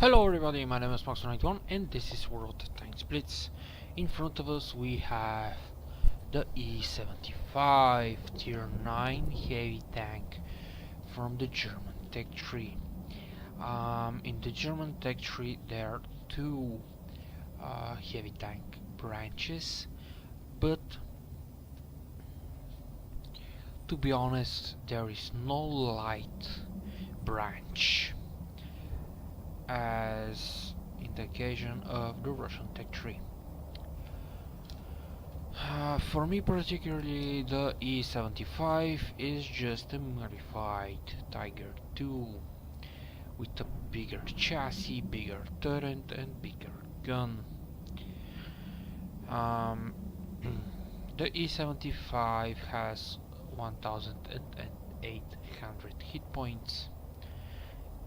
Hello everybody, my name is Max91 and this is WoT Blitz. In front of us we have the E75 Tier 9 heavy tank from the German tech tree. In the German tech tree there are two heavy tank branches, but to be honest there is no light branch, as in the occasion of the Russian tech tree. For me particularly, the E75 is just a modified Tiger II with a bigger chassis, bigger turret and bigger gun. The E75 has 1800 hit points.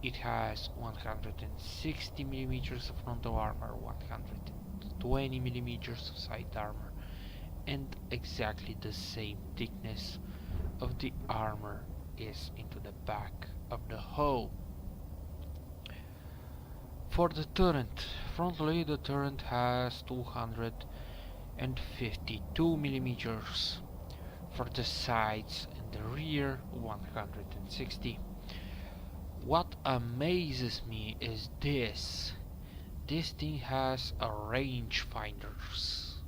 It has 160 millimeters of frontal armor, 120 millimeters of side armor, and exactly the same thickness of the armor is into the back of the hull. For the turret, frontally the turret has 252 millimeters. For the sides and the rear, 160. What amazes me is this thing has a range finders,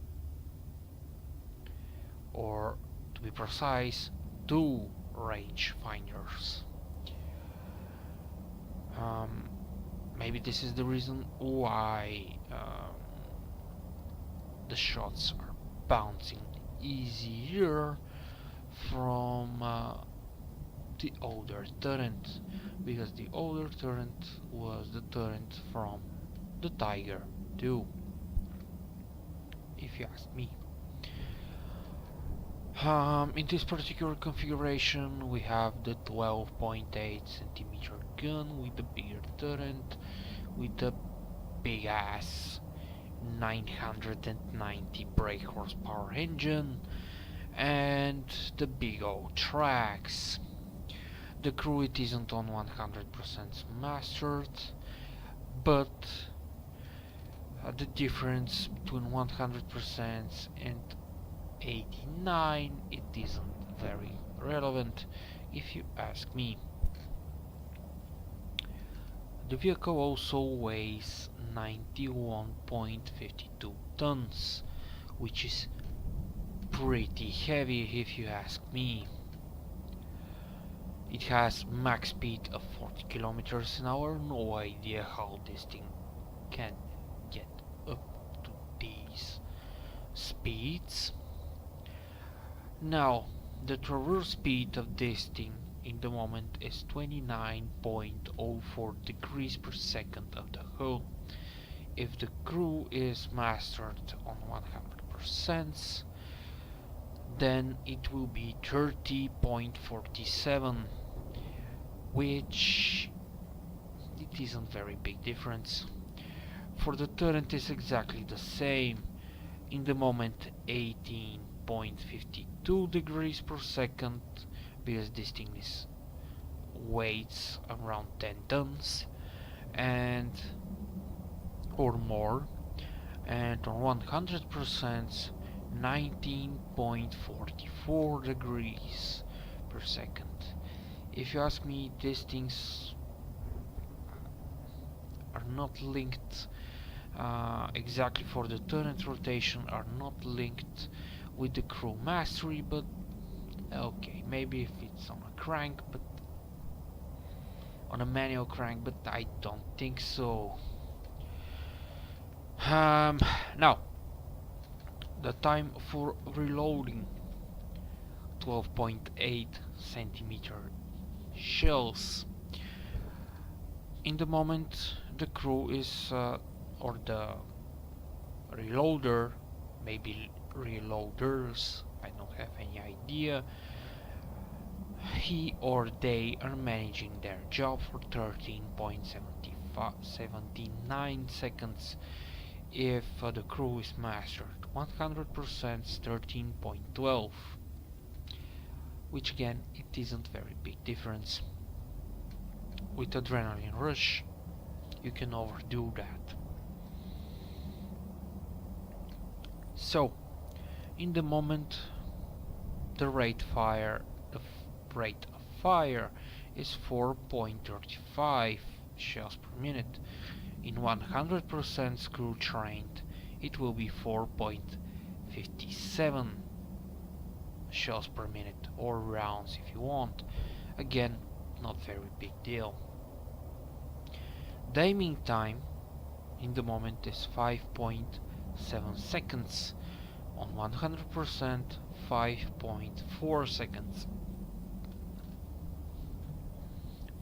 or to be precise, two range finders. Maybe this is the reason why the shots are bouncing easier from the older turret, because the older turret was the turret from the Tiger II, if you ask me. In this particular configuration we have the 12.8 centimeter gun with the bigger turret, with the big ass 990 brake horsepower engine and the big old tracks. The crew it isn't on 100% mastered, but the difference between 100% and 89, it isn't very relevant if you ask me. The vehicle also weighs 91.52 tons, which is pretty heavy if you ask me. It has max speed of 40 kilometers an hour. No idea how this thing can get up to these speeds. Now, the traverse speed of this thing in the moment is 29.04 degrees per second of the hull. If the crew is mastered on 100%, then it will be 30.47, which it isn't very big difference. For the turret is exactly the same. In the moment 18.52 degrees per second, because this thing is weighs around 10 tons and or more, and on 100% 19.44 degrees per second. If you ask me, these things are not linked exactly for the turret rotation, are not linked with the crew mastery, but okay, maybe if it's on a crank, but on a manual crank, but I don't think so. Now, the time for reloading: 12.8 centimeter shells. In the moment the crew is or the reloader, maybe reloaders, I don't have any idea, he or they are managing their job for 13.79 seconds. If the crew is mastered 100%, 13.12, which again it isn't very big difference. With adrenaline rush you can overdo that. So, in the moment, the rate of fire is 4.35 shells per minute. In 100% crew trained, it will be 4.57 shells per minute, or rounds if you want. Again, not very big deal. The aiming time in the moment is 5.7 seconds. On 100%, 5.4 seconds.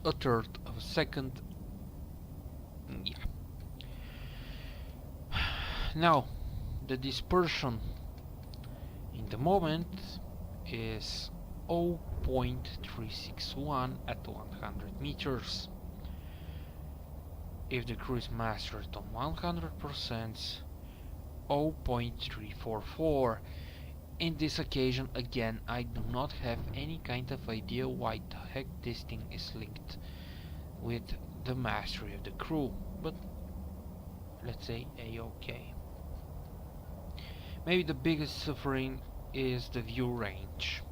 A third of a second. Yeah. Now, the dispersion in the moment is 0.361 at 100 meters. If the crew is mastered on 100%, 0.344. In this occasion, again, I do not have any kind of idea why the heck this thing is linked with the mastery of the crew, but let's say a-okay. Maybe the biggest suffering is the view range.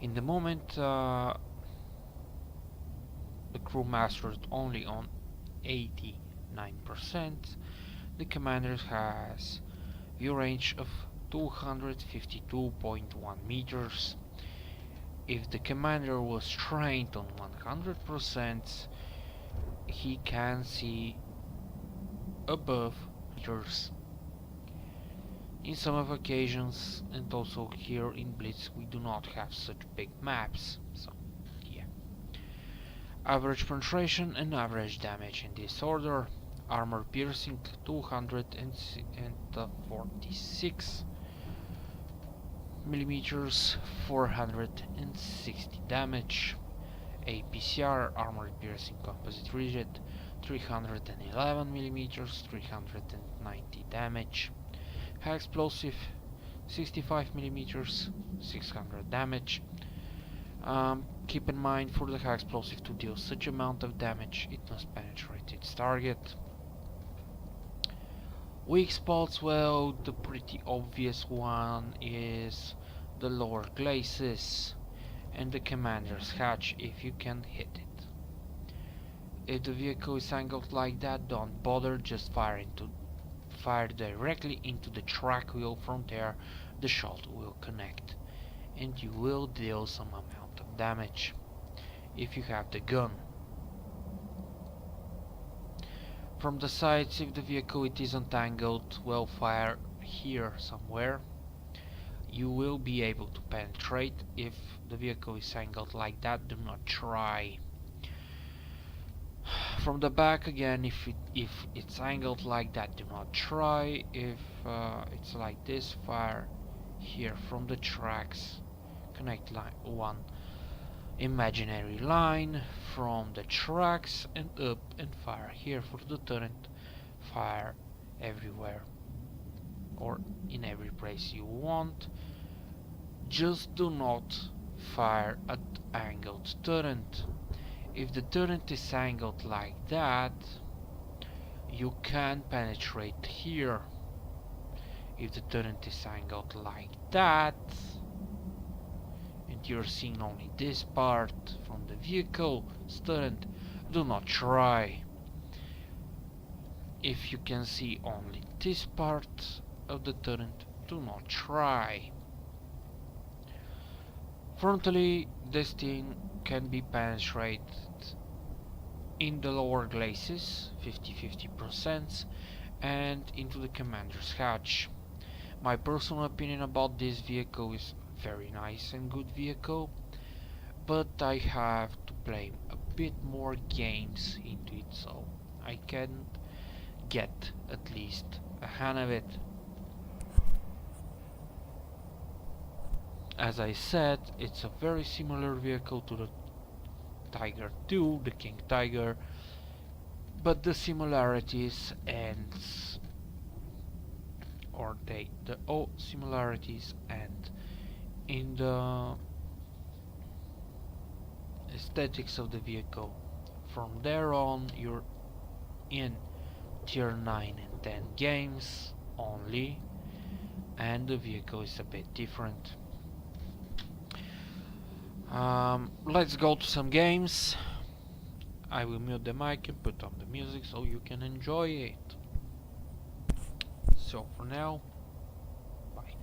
In the moment, the crew mastered only on 89%. The commander has view range of 252.1 meters. If the commander was trained on 100%, he can see above meters. In some of occasions, and also here in Blitz, we do not have such big maps, so yeah. Average penetration and average damage in this order. Armor piercing 246 millimeters, 460 damage. APCR, armor piercing composite rigid, 311 millimeters, 390 damage. High explosive 65 millimeters, 600 damage. Keep in mind, for the high explosive to deal such amount of damage, it must penetrate its target. Weak spots, well, the pretty obvious one is the lower glacis and the commander's hatch, if you can hit it. If the vehicle is angled like that, don't bother, just fire directly into the track wheel. From there the shot will connect and you will deal some amount of damage if you have the gun. From the sides, if the vehicle it is untangled, well, fire here somewhere. You will be able to penetrate. If the vehicle is angled like that, do not try. From the back, again, if it's angled like that, do not try. If it's like this, fire here from the tracks. Connect one imaginary line from the tracks and up, and fire here for the turret. Fire everywhere or in every place you want. Just do not fire at angled turret. If the turret is angled like that, you can penetrate here. If the turret is angled like that, and you're seeing only this part from the vehicle turret, do not try. If you can see only this part of the turret, do not try. Frontally, this thing can be penetrated in the lower glacis, 50-50%, and into the commander's hatch. My personal opinion about this vehicle is very nice and good vehicle, but I have to play a bit more games into it, so I can get at least a hand of it. As I said, it's a very similar vehicle to the Tiger 2, the King Tiger, but the similarities ends, or the similarities end in the aesthetics of the vehicle. From there on, you're in tier 9 and 10 games only, and the vehicle is a bit different. Let's go to some games. I will mute the mic and put on the music so you can enjoy it. So for now, bye.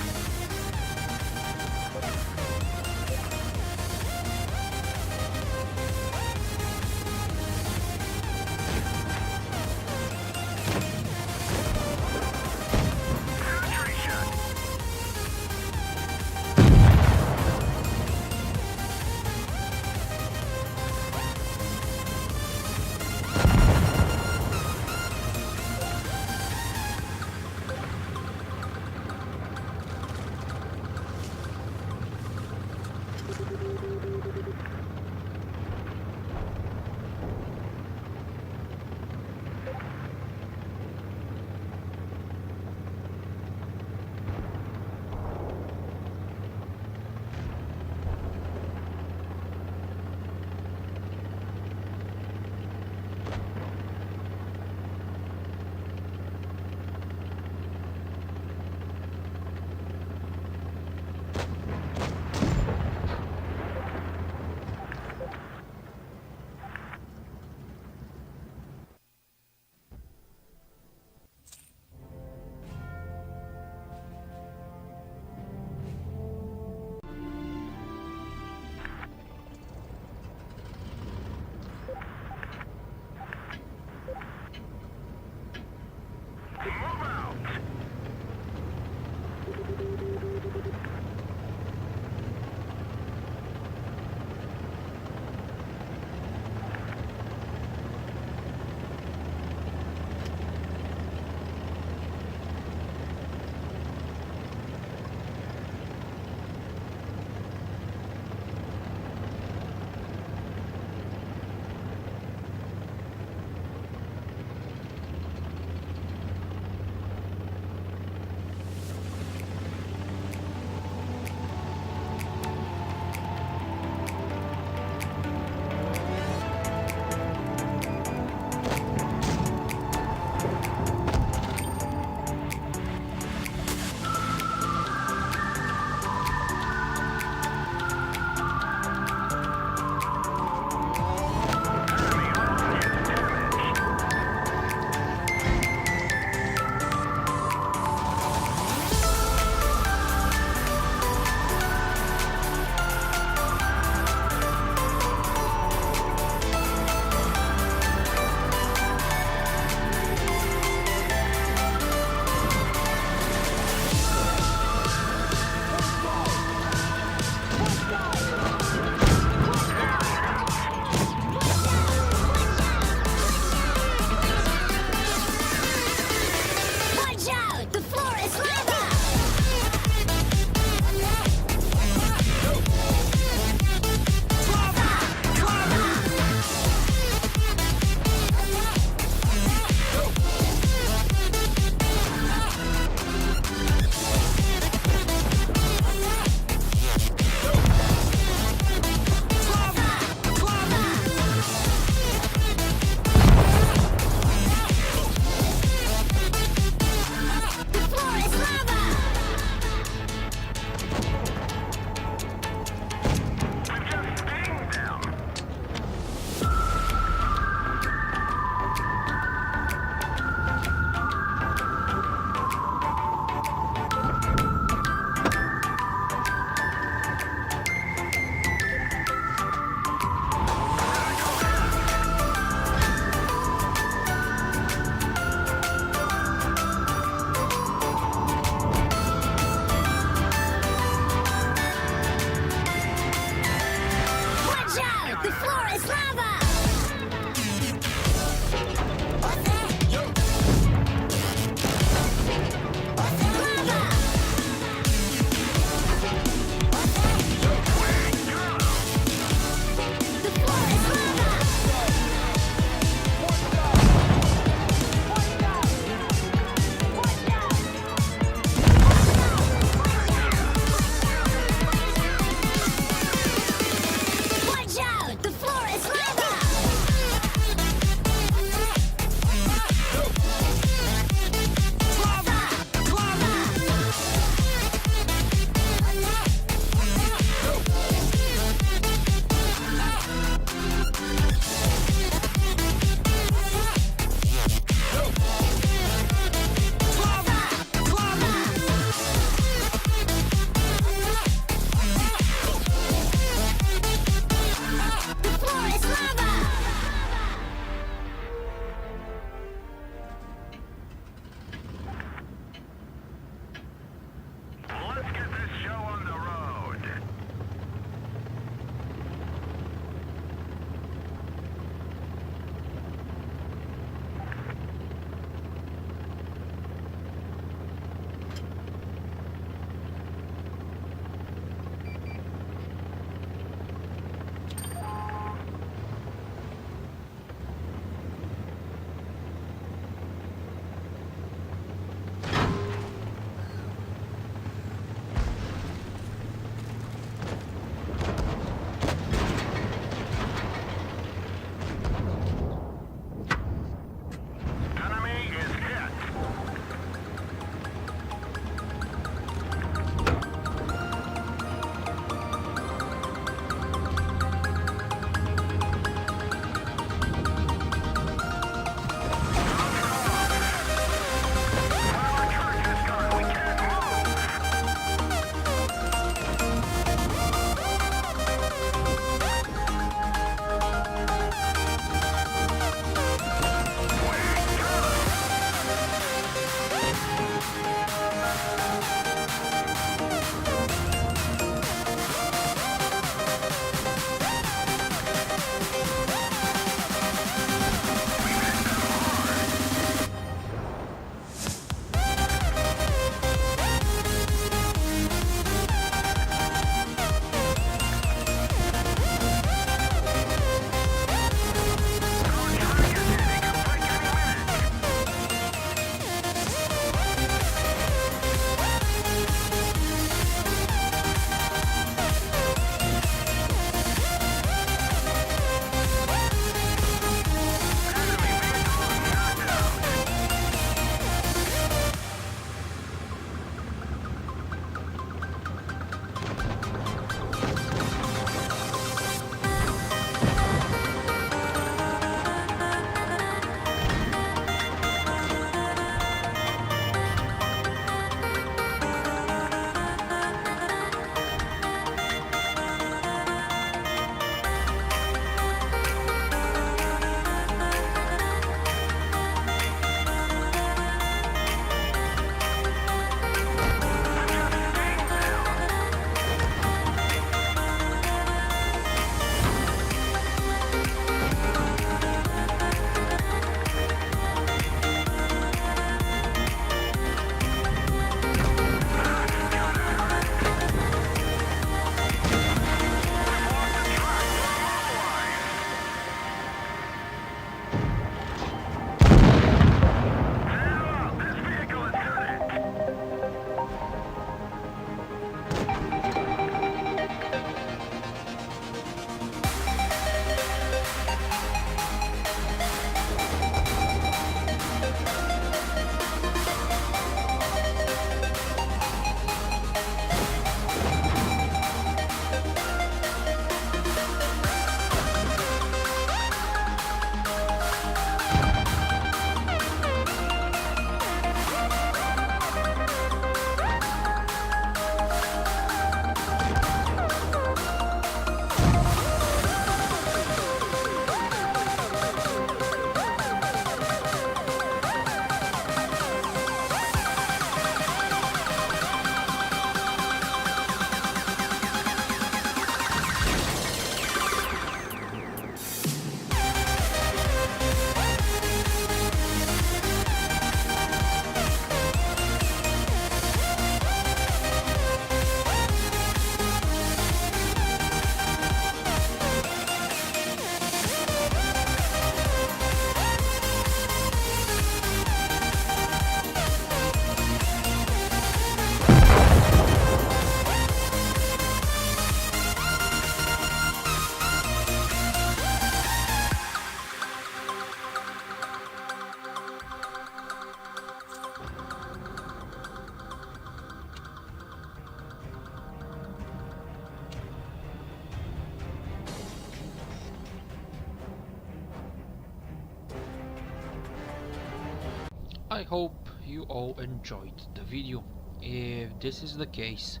hope you all enjoyed the video. If this is the case,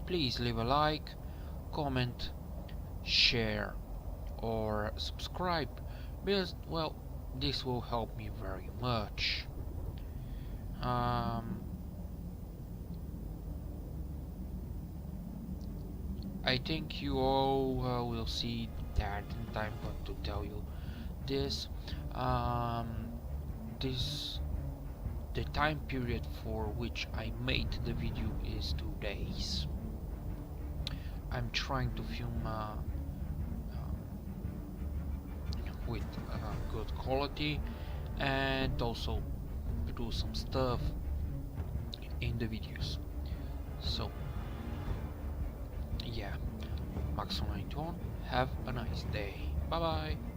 please leave a like, comment, share or subscribe, because, well, this will help me very much. I think you all will see that in time, but to tell you this, this the time period for which I made the video is 2 days. I'm trying to film with good quality and also do some stuff in the videos. So yeah, Max91, have a nice day. Bye bye.